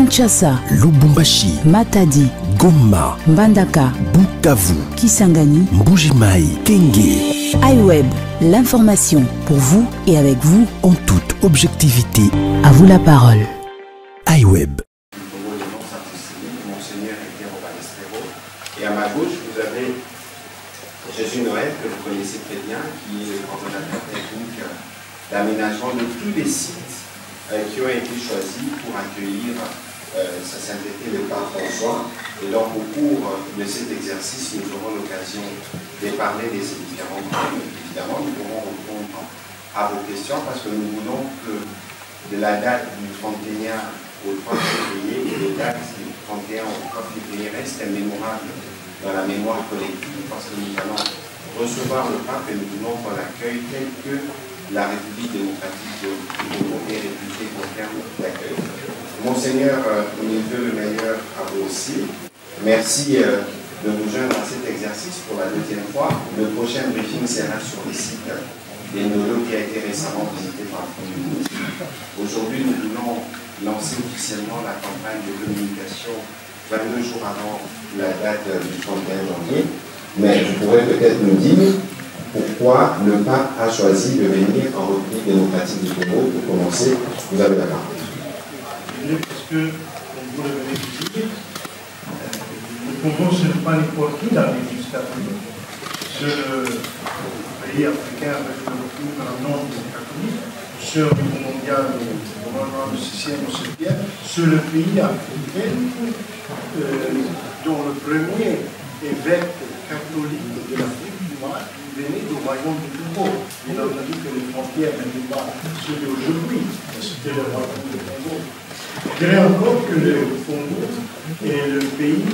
Kinshasa, Lubumbashi, Matadi, Goma, Mbandaka, Bukavu, Kisangani, Mbujimai, Kenge. iWeb, l'information pour vous et avec vous En toute objectivité. À vous la parole. iWeb. Et à ma gauche, vous avez Jésus Noël, que vous connaissez très bien, qui est le coordonnateur technique d'aménagement de tous les sites qui ont été choisis pour accueillir sa sainteté le pape François. Et donc au cours de cet exercice, nous aurons l'occasion de parler de ces différents thèmes. Évidemment, nous pourrons répondre à vos questions parce que nous voulons que de la date du 31 au 3 février et les dates du 31 au 3 février restent mémorables dans la mémoire collective parce que nous allons recevoir le pape et nous voulons qu'on l'accueille tel que la République démocratique du Congo est réputée en termes d'accueil. Monseigneur, nous veut le meilleur à vous aussi. Merci de nous joindre à cet exercice pour la deuxième fois. Le prochain briefing sera sur le site des Nolo qui a été récemment visité par le Premier ministre. Aujourd'hui, nous voulons lancer officiellement la campagne de communication 22 jours avant la date du 31 janvier. Mais vous pourrez peut-être nous dire pourquoi le pape a choisi de venir en République démocratique du Congo. Pour commencer, vous avez la parole. Parce que, comme vous le venez de dire, le Congo, ce n'est pas n'importe qui dans l'Église catholique. C'est le pays africain avec le plus grand nombre de catholiques, sur le niveau mondial au du 6e au 7e, c'est le pays africain dont le premier évêque catholique de l'Afrique du Nord venait du royaume du Congo. Il a dit que les frontières n'étaient pas celles d'aujourd'hui, c'était le royaume du Congo. Je dirais encore que le Congo est le pays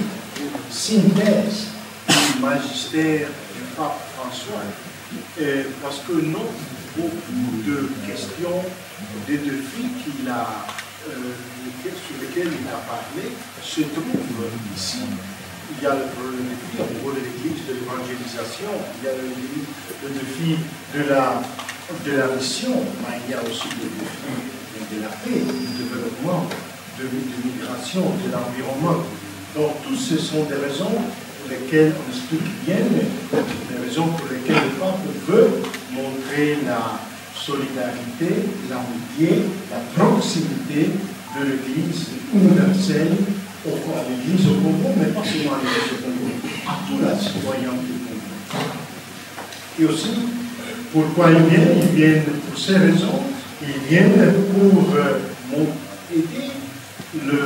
synthèse du magistère du pape François, parce que non, beaucoup de questions, des défis sur lesquels il a parlé se trouvent ici. Il y a le défi au niveau de l'Église de l'évangélisation, il y a le défi de la mission, mais il y a aussi le défi de la paix, du développement, de l'immigration, de l'environnement. Donc, tous ce sont des raisons pour lesquelles on explique bien, des raisons pour lesquelles le pape veut montrer la solidarité, l'amitié, la proximité de l'Église universelle, à l'Église au Congo, mais pas seulement à l'Église au Congo, à tous les citoyens du Congo. Et aussi, pourquoi ils viennent pour ces raisons, ils viennent pour aider le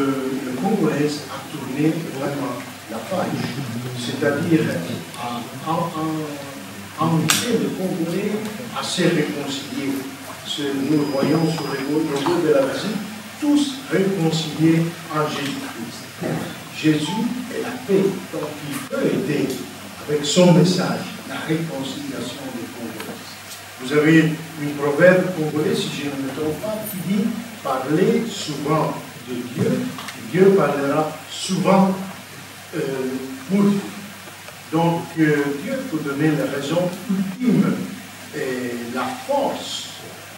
Congolais à tourner vraiment la page, c'est-à-dire à inviter le Congolais à se réconcilier. Nous le voyons sur les logo de la visite, tous réconciliés en Jésus-Christ. Jésus est la paix, donc il peut aider avec son message la réconciliation des Congolais. Vous avez une proverbe congolais, si je ne me trompe pas, qui dit « Parlez souvent de Dieu, Dieu parlera souvent pour vous ». Donc Dieu peut donner la raison ultime et la force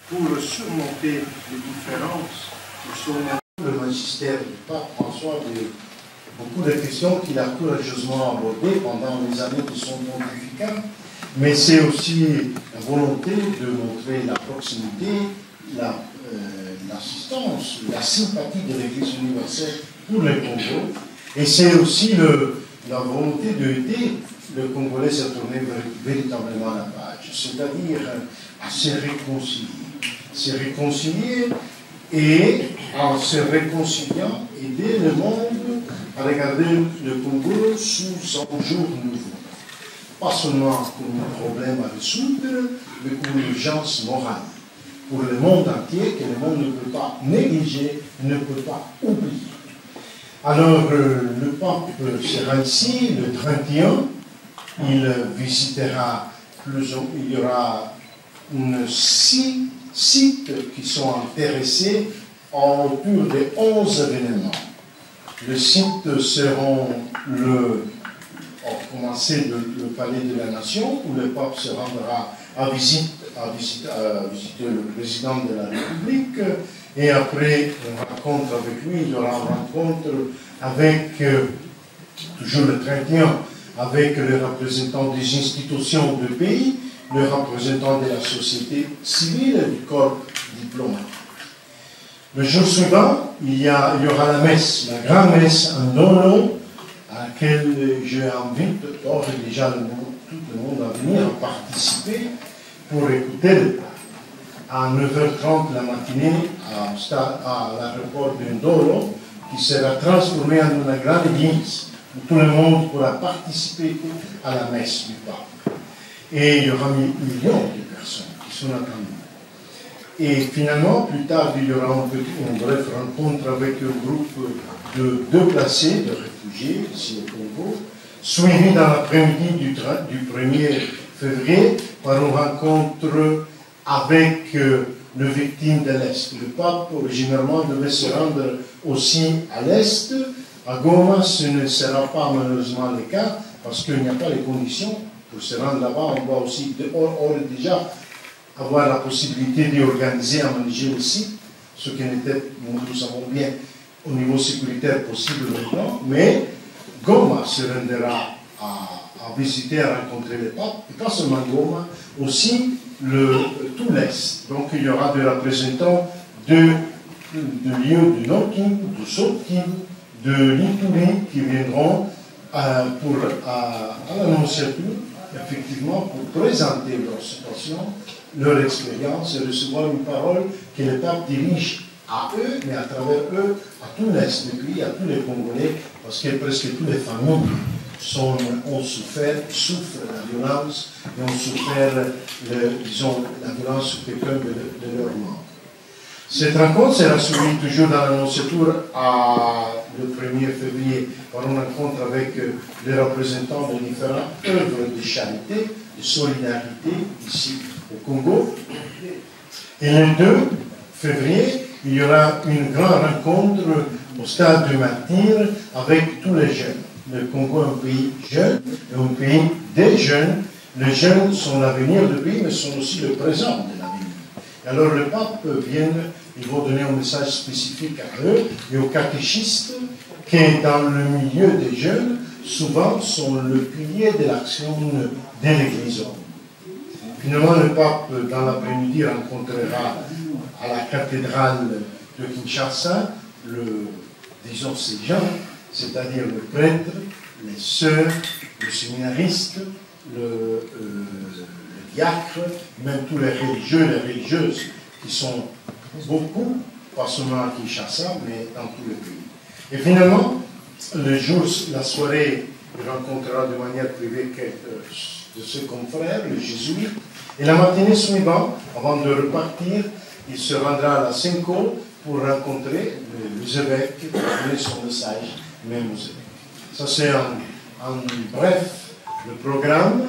pour surmonter les différences, pour surmonter le magistère du pape François, beaucoup de questions qu'il a courageusement abordées pendant les années de son pontificat. Mais c'est aussi la volonté de montrer la proximité, l'assistance, la sympathie de l'Église universelle pour le Congo. Et c'est aussi la volonté d'aider le Congolais à tourner véritablement la page, c'est-à-dire à se réconcilier. Se réconcilier et en se réconciliant, aider le monde à regarder le Congo sous un jour nouveau. Pas seulement comme un problème à résoudre, mais comme une urgence morale pour le monde entier que le monde ne peut pas négliger, ne peut pas oublier. Alors, le pape sera ici le 31, il visitera il y aura 6 sites qui sont intéressés autour de 11 événements. Les sites seront on va commencer le palais de la Nation, où le pape se rendra à visiter le président de la République, Et après une rencontre avec lui, il y aura une rencontre avec, toujours le 31, avec les représentants des institutions du pays, les représentants de la société civile et du corps diplomatique. Le jour suivant, il y aura la messe, la grande messe en Dolo, à laquelle je invite déjà tout le monde à venir participer pour écouter le pape. À 9h30 la matinée, à l'aéroport de Ndolo, qui sera transformé en une grande église, où tout le monde pourra participer à la messe du pape. Et il y aura millions de personnes qui sont attendues. Et finalement, plus tard, il y aura une brève rencontre avec un groupe de déplacés, de réfugiés, ici au Congo, suivi dans l'après-midi du 1er février par une rencontre avec les victimes de l'Est. Le pape, originairement, devait se rendre aussi à l'Est. À Goma, ce ne sera pas malheureusement le cas, parce qu'il n'y a pas les conditions pour se rendre là-bas. On doit aussi déjà avoir la possibilité d'organiser un manger aussi, ce qui n'était, nous savons bien, au niveau sécuritaire possible maintenant. Mais Goma se rendra à visiter, à rencontrer le pape, et pas seulement Goma, aussi tout l'Est. Donc il y aura des représentants de lieux du Nord Kivu, du Sud Kivu, de l'Ituri qui viendront à l'annonciature, effectivement, pour présenter leur situation, leur expérience et recevoir une parole que le pape dirige à eux, mais à travers eux, à tout l'Est du pays, à tous les Congolais, parce que presque toutes les familles souffrent la violence et ont souffert, la violence sur quelqu'un de leurs membres. Cette rencontre sera suivie toujours dans l'annonciature le 1er février par une rencontre avec les représentants de différentes œuvres de charité, de solidarité ici au Congo. Et le 2 février, il y aura une grande rencontre au stade du Martyr avec tous les jeunes. Le Congo est un pays jeune, un pays des jeunes. Les jeunes sont l'avenir du pays, mais sont aussi le présent de l'avenir. Alors le pape vient, il va donner un message spécifique à eux et aux catéchistes qui, dans le milieu des jeunes, souvent sont le pilier de l'action de l'Église. Finalement, le pape, dans l'après-midi, rencontrera à la cathédrale de Kinshasa, ces gens, c'est-à-dire le prêtre, les sœurs, les séminaristes, le diacre, même tous les religieux et les religieuses qui sont beaucoup, pas seulement à Kinshasa, mais dans tout le pays. Et finalement, la soirée, il rencontrera de manière privée quelques de ses confrères, les jésuites, et la matinée suivante, avant de repartir, il se rendra à la Cinco pour rencontrer les évêques, pour donner son message, même aux évêques. Ça c'est en bref le programme,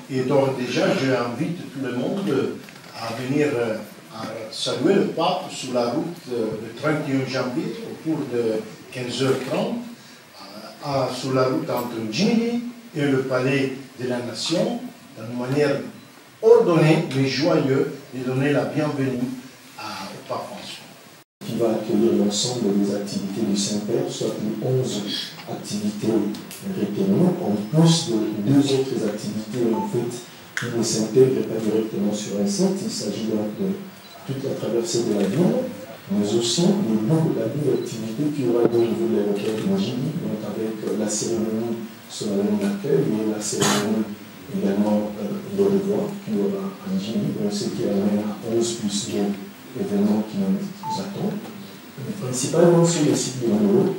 et donc déjà j'invite tout le monde à venir à saluer le pape sur la route le 31 janvier, autour de 15h30, sur la route entre Njili et le palais de la Nation, d'une manière ordonnée mais joyeuse, et donner la bienvenue au pape François. Qui va accueillir l'ensemble des activités du Saint-Père, soit les 11 activités retenues, en plus de 2 autres activités en fait qui ne s'intègrent pas directement sur un site. Il s'agit donc de toute la traversée de la ville, mais aussi la double activité qui aura au niveau de l'aéroport de Njili, donc avec la cérémonie solennelle d'accueil et la cérémonie également de revoir qui aura à Njili, donc ce qui amène à 11 plus 2 événements qui nous attendent. Principalement sur le site de Ndolo,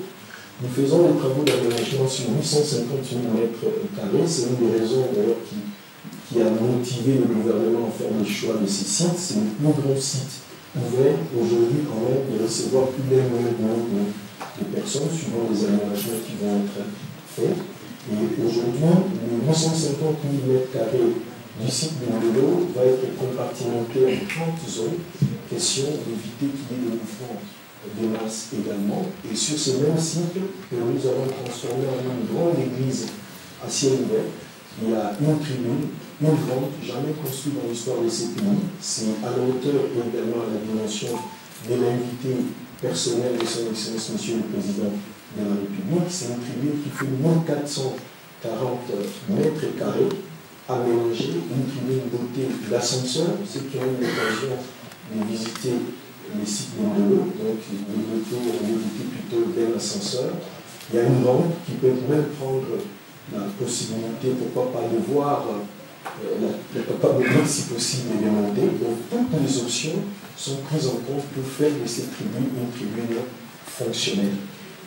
nous faisons des travaux d'aménagement sur 850 000 m². C'est une des raisons d'ailleurs qui a motivé le gouvernement à faire le choix de ces sites. C'est le plus grand site ouvert aujourd'hui quand même de recevoir plus d'un million de personnes suivant les aménagements qui vont être faits. Et aujourd'hui, les 850 000 m² du site de Ndolo va être compartimenté en 30 zones, question d'éviter qu'il y ait des mouvements de masse également. Et sur ce même site que nous avons transformé en une grande église à ciel ouvert, il y a une tribune, une grande, jamais construite dans l'histoire de ces pays. C'est à la hauteur et également à la dimension de l'invité personnel de son Excellence, Monsieur le Président de la République. C'est une tribune qui fait 1440 mètres carrés, aménagée, une tribune dotée d'ascenseurs, ceux qui ont eu l'occasion de visiter les sites de l'eau, donc on est doté plutôt d'un ascenseur. Il y a une rampe qui peut même prendre la possibilité, pourquoi pas, de voir la capacité, si possible, de monter. Donc toutes les options sont prises en compte pour faire de cette tribune une tribune fonctionnelle.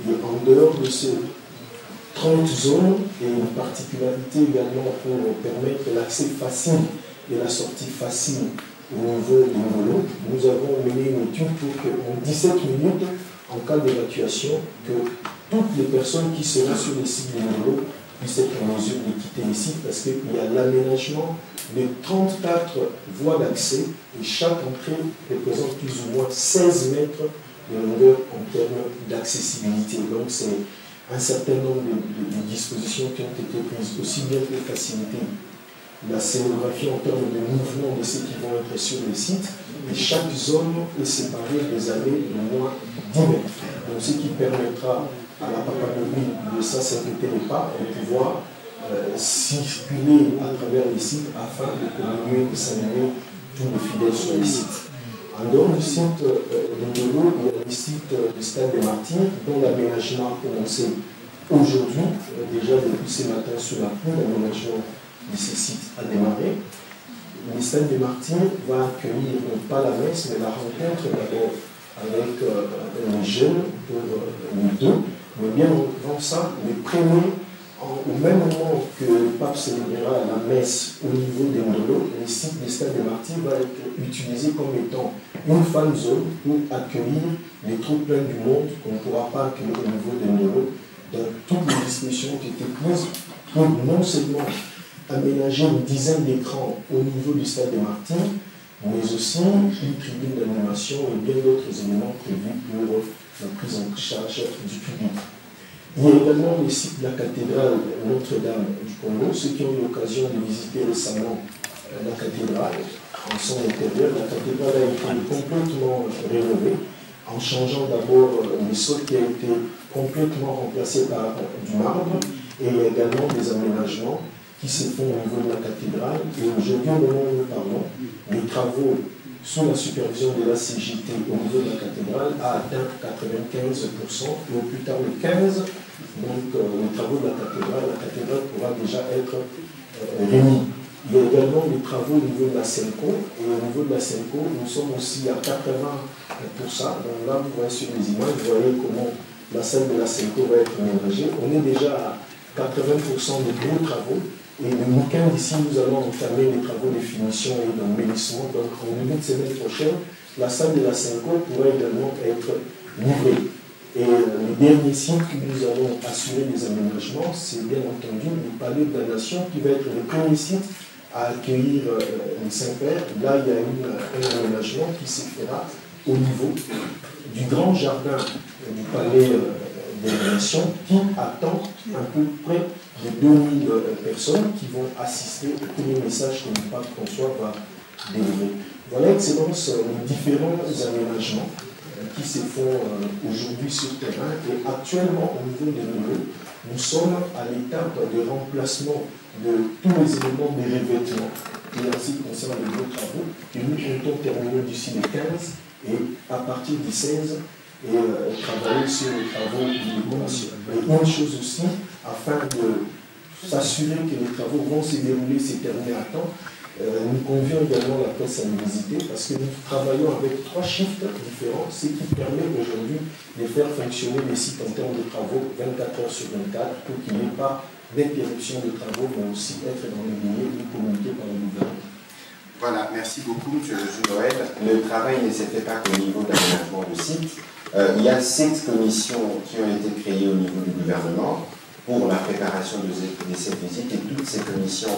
Et en dehors de ces 30 zones, et une particularité également pour permettre l'accès facile et la sortie facile au niveau de l'eau, nous avons mené une étude pour qu'en 17 minutes, en cas d'évacuation, que toutes les personnes qui seront sur les sites de l'eau puissent être en mesure de quitter les sites, parce qu'il y a l'aménagement de 34 voies d'accès et chaque entrée représente plus ou moins 16 mètres de longueur en termes d'accessibilité. Donc c'est un certain nombre de dispositions qui ont été prises aussi bien pour faciliter la scénographie en termes de mouvement de ceux qui vont être sur les sites, et chaque zone est séparée des allées de moins 10 mètres. Donc ce qui permettra à la Papanoplie de s'inquiéter pas et pouvoir circuler à travers les sites afin de communier et s'animer tous les fidèles sur les sites. En dehors du site de Ndolo, il y a le site du Stade des Martyrs, dont l'aménagement a commencé aujourd'hui, déjà depuis ce matin sous la pluie, l'aménagement de ces sites a démarré. Le Stade des Martyrs va accueillir non pas la messe, mais la rencontre d'abord avec les jeunes pour les deux. Mais bien avant ça, les premiers, au même moment que le pape célébrera la messe au niveau des Ndolo, le site du Stade des Martyrs va être utilisé comme étant une fan zone pour accueillir les troupes pleines du monde qu'on ne pourra pas accueillir au niveau des Ndolo. Donc toutes les dispositions ont été prises pour non seulement aménager une dizaine d'écrans au niveau du Stade des Martyrs, mais aussi une tribune d'animation et bien d'autres éléments prévus pour la prise en charge du public. Il y a également le site de la cathédrale Notre-Dame du Congo. Ceux qui ont eu l'occasion de visiter récemment la cathédrale en son intérieur, la cathédrale a été complètement rénovée en changeant d'abord le sol qui a été complètement remplacé par du marbre, et il y a également des aménagements qui se font au niveau de la cathédrale. Et aujourd'hui, au moment où nous parlons, les travaux sous la supervision de la CGT au niveau de la cathédrale a atteint 95%, et au plus tard le 15%, donc les travaux de la cathédrale pourra déjà être remis. Il y a également les travaux au niveau de la SENCO, et au niveau de la SENCO, nous sommes aussi à 80%. Donc là, vous voyez sur les images, vous voyez comment la salle de la SENCO va être aménagée. On est déjà à 80% de gros travaux. Et le week-end d'ici, nous allons entamer les travaux de finition et d'embellissement. Donc, en début de semaine prochaine, la salle de la SENCO pourra également être livrée. Et le dernier site où nous allons assurer les aménagements, c'est bien entendu le Palais de la Nation, qui va être le premier site à accueillir le Saint-Père. Là, il y a un aménagement qui se fera au niveau du grand jardin du Palais de la Nation, qui attend à peu près de 2000 personnes qui vont assister au premier message que le pape François va délivrer. Voilà, Excellence, les différents aménagements qui se font aujourd'hui sur le terrain. Et actuellement, au niveau de l'eau, nous sommes à l'étape de remplacement de tous les éléments de revêtement. Et en ce qui concerne les gros travaux, que nous comptons terminer d'ici le 15 et à partir du 16, et travailler sur les travaux de décoration. Et une chose aussi, afin de s'assurer que les travaux vont se dérouler, se terminer à temps, nous convient également la presse à nous visiter, parce que nous travaillons avec 3 shifts différents, ce qui permet aujourd'hui de faire fonctionner les sites en termes de travaux 24 heures sur 24, pour qu'il n'y ait pas d'interruption de travaux, mais aussi être dans les délais et communiquer par le gouvernement. Voilà, merci beaucoup, M. Noël. Le travail ne s'est fait pas qu'au niveau d'aménagement de site. Il y a 7 commissions qui ont été créées au niveau du gouvernement pour la préparation de cette visite, et toutes ces commissions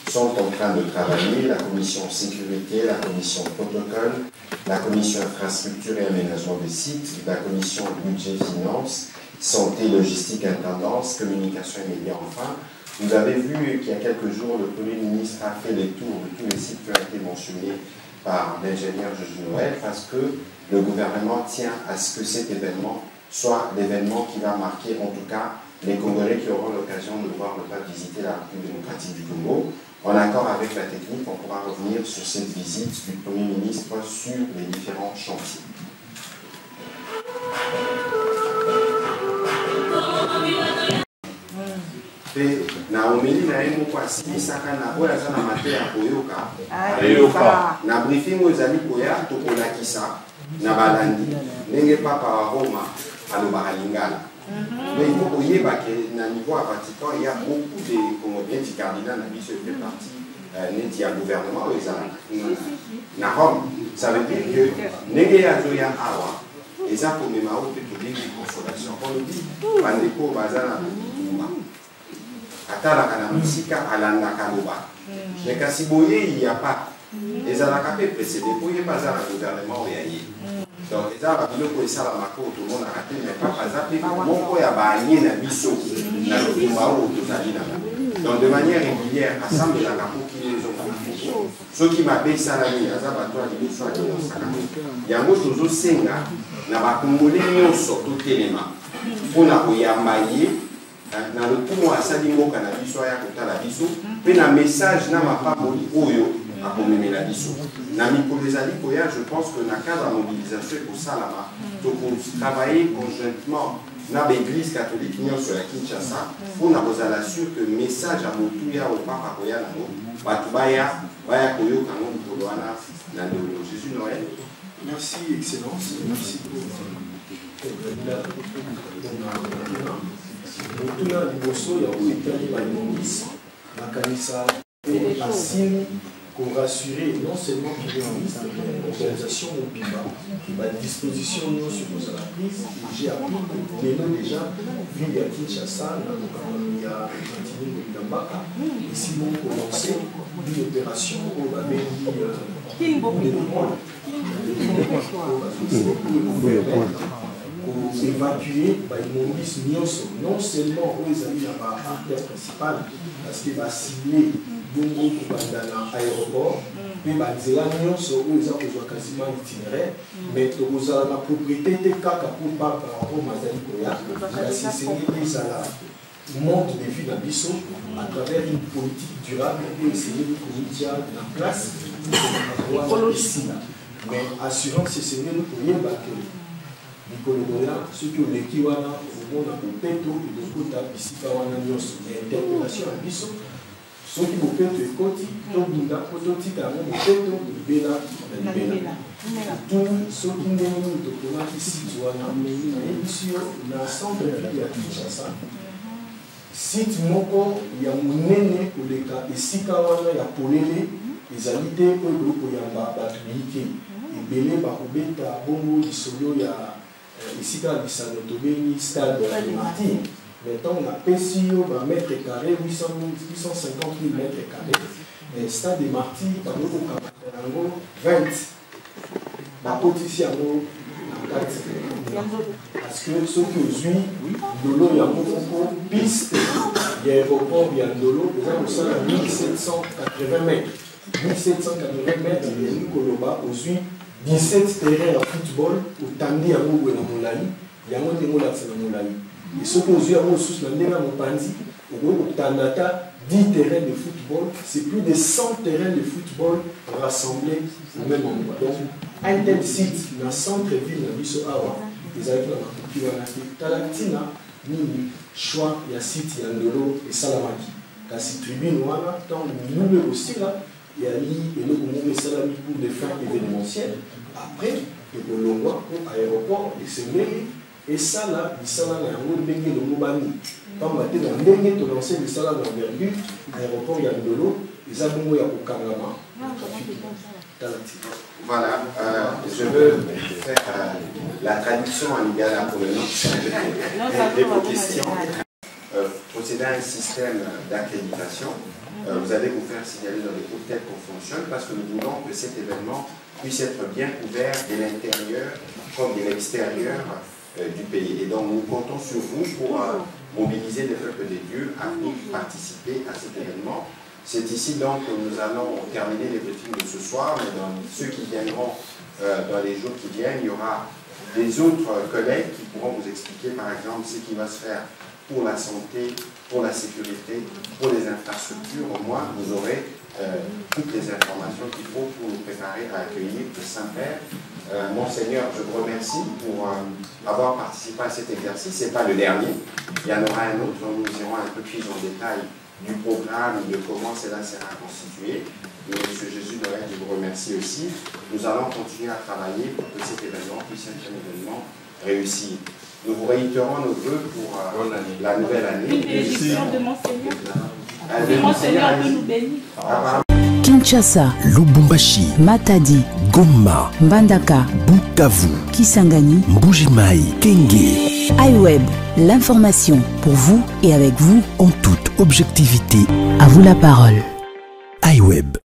sont en train de travailler. La commission sécurité, la commission protocole, la commission infrastructure et aménagement des sites, la commission budget finance, santé, logistique, intendance, communication et médias. Enfin, vous avez vu qu'il y a quelques jours, le Premier ministre a fait les tours de tous les sites qui ont été mentionnés par l'ingénieur Jésus Noël parce que le gouvernement tient à ce que cet événement soit l'événement qui va marquer en tout cas les Congolais qui auront l'occasion de voir le pape visiter la République démocratique du Congo. En accord avec la technique, on pourra revenir sur cette visite du Premier ministre sur les différents chantiers. Pe na omeli na ye moko asimisaka na oyo aza na mate ya koyoka na briefing oyo ezali koya tokolakisa na balandi ndenge papa wa Roma alobaka lingala. Mais il faut que na niveau à Vatican, il y a beaucoup de Congolais qui cardinal na biso fait partie du gouvernement na Rome. Ça veut dire que ndenge ya zoya awa eza komema o pe tobengi consolation. On le dit bandeko bazana tumba. Atalaka na musika alandaka loba. Mais kasi boye il y a pas ezalaka pe précédé boye bazana gouvernement ya ye. Donc ezalaka biloko esalamaka oyo tomonaka te mais papa aza pe moko ya baanie na biso na lotumba oyo tozali nanga. Donc de manière régulière asambelaka mpo kini ezokoma soki mabe esalami aza bato ya liboso alingosaka yango tozosenga na bakongole nyonso totelema mpona koyamba ye na lokumu asali mboka na biso aya kotala biso mpe na message na mapamboli oyo akomemela biso na mikolo ezali koya. Je pense que na cadre ya mobilisation ekosalama tokotravailler conjointement na baeglise catholique nyonso ya Kinshasa mpona kozala sûr que message ya motuya oyo papa koya nango bato baya koyoka ngo mikolo wana na ndelo. Jésus Noël. Merci, Excellence. Merci pour la liboso ya koyekani balimongisi makanisa basili pour rassurer non seulement qu'il y a une organisation mobile, qui va à disposition nous sur la prise, j'ai appris que les noms déjà vu à Kinshasa, il y a Antini Mbaka, ici nous commencé une opération où on va pour évacuer non seulement aux amis à l'artère principale, parce qu'il va cibler Bongo pour l'aéroport, mais il y a quasiment itinéraire, mais il y a la propriété de Kaka pour Papa au Mazali Koya, c'est la monte des villes d'Abisso à travers une politique durable pour essayer de mettre en place mais assurant que c'est nous pour y battre. Ceux qui ont l'équipe, au monde a un péto, il a ici interpellation à Bisso. Ceux qui ont péto et côté, tout le monde a péto, tout ceux qui n'ont pas ici, l'ensemble de la ville à Kinshasa. Site moko ya munene koleka esika wana ya polele ezali te oyo koyamba bato biyike ebele bakobeta bongo lisolo ya esika lisano tobengi stade de Martyr. Maintenant on a pesi yo ba mètre carré 850 000 mètres carrés. Stade de Martyr bango kokabata yango 20 bakotisi yango na kati parce que ceux qui ont vu Ndolo il y a beaucoup piste il y a aéroport il y a Ndolo déjà au 1780 mètres 1780 mètres il y a Nikoloba au 17 terrains de football au Tandi à Mogo et à Molali il y a un autre mot là c'est la Molali et ceux qui ont vu à Mogo sous la Ndena Mopandi au Tandata 10 terrains de football c'est plus de 100 terrains de football rassemblés au même endroit donc un tel site dans le centre-ville de Bisso Awa ils avaient la copie de la Talatina ni choix il y a site il y a Ndolo et Salamaki la tribune voilà tant nous aussi là il y a li et nous Salami pour des fins événementielles après le Longwa pour aéroport et c'est et ça là il s'en a un bengue de Mobani quand matin on bengue de lancer le salaire d'envergure aéroport il y a Ndolo ils avaient ya Okangama. Voilà, je veux faire la traduction en lingala pour le nom de vos questions. Procéder à un système d'accréditation, vous allez vous faire signaler dans les hôtels qu'on fonctionne parce que nous voulons que cet événement puisse être bien couvert de l'intérieur comme de l'extérieur du pays. Et donc nous comptons sur vous pour mobiliser les peuples des dieux à venir participer à cet événement. C'est ici donc que nous allons terminer les briefings de ce soir, mais dans ceux qui viendront dans les jours qui viennent, il y aura des autres collègues qui pourront vous expliquer par exemple ce qui va se faire pour la santé, pour la sécurité, pour les infrastructures. Au moins, vous aurez toutes les informations qu'il faut pour nous préparer à accueillir le Saint-Père. Monseigneur, je vous remercie pour avoir participé à cet exercice. Ce n'est pas le dernier. Il y en aura un autre dont nous irons un peu plus en détail du programme, de comment cela sera constitué. Et M. Jésus Noël, je vous remercie aussi. Nous allons continuer à travailler pour que cet événement puisse être un événement réussi. Nous vous réitérons nos vœux pour la nouvelle année. Une bénédiction de Monseigneur. Monseigneur peut nous bénir. Kinshasa, Lubumbashi, Matadi, Goma, Mbandaka, Bukavu, Kisangani, Mbuji-Mayi, Kenge. iWeb, l'information pour vous et avec vous. En toute objectivité. À vous la parole. iWeb.